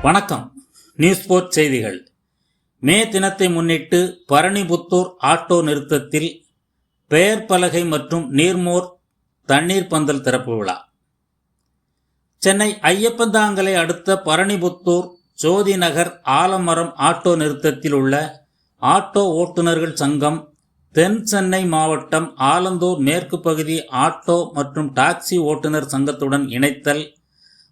வணக்கம். News board செய்திகள். மே தினத்தை முன்னிட்டு பரணிபுத்தூர் ஆட்டோ நிறுத்தத்தில் பெயர் பலகை மற்றும் நீர்மோர் தண்ணீர் பந்தல் திறப்பு விழா. சென்னை ஐயப்பந்தாங்கலை அடுத்த பரணிபுத்தூர் ஜோதி நகர் ஆலமரம் ஆட்டோ நிறுத்தத்தில் உள்ள ஆட்டோ ஓட்டுநர்கள் சங்கம், தென் சென்னை மாவட்டம் ஆலந்தூர் மேற்கு பகுதி ஆட்டோ மற்றும் டாக்ஸி ஓட்டுநர் சங்கத்துடன் இணைத்தல்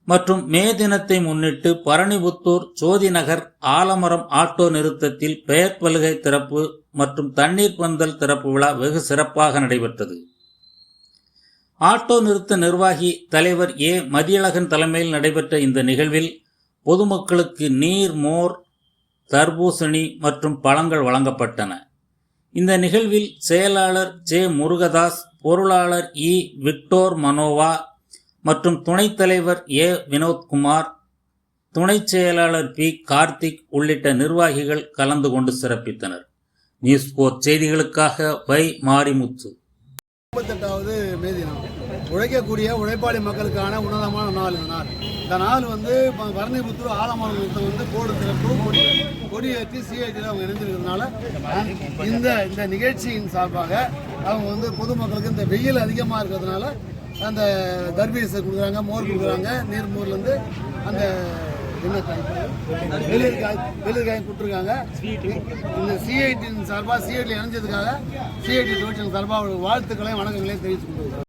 மற்றும் மே தினத்தை முன்னிட்டு பரணிபுத்தூர் ஜோதி நகர் ஆலமரம் ஆட்டோ நிறுத்தத்தில் பெயர் பலகை திறப்பு மற்றும் தண்ணீர் பந்தல் திறப்பு விழா வெகு சிறப்பாக நடைபெற்றது. ஆட்டோ நிறுத்த நிர்வாகி தலைவர் ஏ மதியழகன் தலைமையில் நடைபெற்ற இந்த நிகழ்வில் பொதுமக்களுக்கு நீர், மோர், தர்பூசணி மற்றும் பழங்கள் வழங்கப்பட்டன. இந்த நிகழ்வில் செயலாளர் ஜே முருகதாஸ், பொருளாளர் இ விக்டோர் மனோவா மற்றும் துணைத் தலைவர் ஏ வினோத்குமார், துணை செயலாளர் பி கார்த்திக் உள்ளிட்ட நிர்வாகிகள் கலந்து கொண்டு சிறப்பித்தனர். நியூஸ் போர்ட் செய்திகளுக்காக வை மாரிமுத்து. 38வது மே தினம் உழைக்கக்கூடிய உழைப்பாளி மக்களுக்கான உன்னதமான நாள். இந்த நாள் பரணிபுத்தூர் ஆலமரம் நிறுத்தம் போர்டு திறப்பு கொடியேற்றி சிஐடியில் அவங்க இணைஞ்சிருக்கிறதுனால இந்த நிகழ்ச்சியின் சார்பாக அவங்க பொதுமக்களுக்கு இந்த வெயில் அதிகமாக இருக்கிறதுனால அந்த தர்பீஸை கொடுக்குறாங்க, மோர் கொடுக்குறாங்க. நீர்மோர்லேருந்து அந்த வெளியகாய் கொடுத்துருக்காங்க. இந்த சிஐடியின் சார்பாக சிஐடியில் இணைஞ்சதுக்காக சிஐடி தொழிற்சங்க சார்பாக வாழ்த்துக்களையும் வணக்கங்களையும் தெரிவித்துக் கொள்கிறோம்.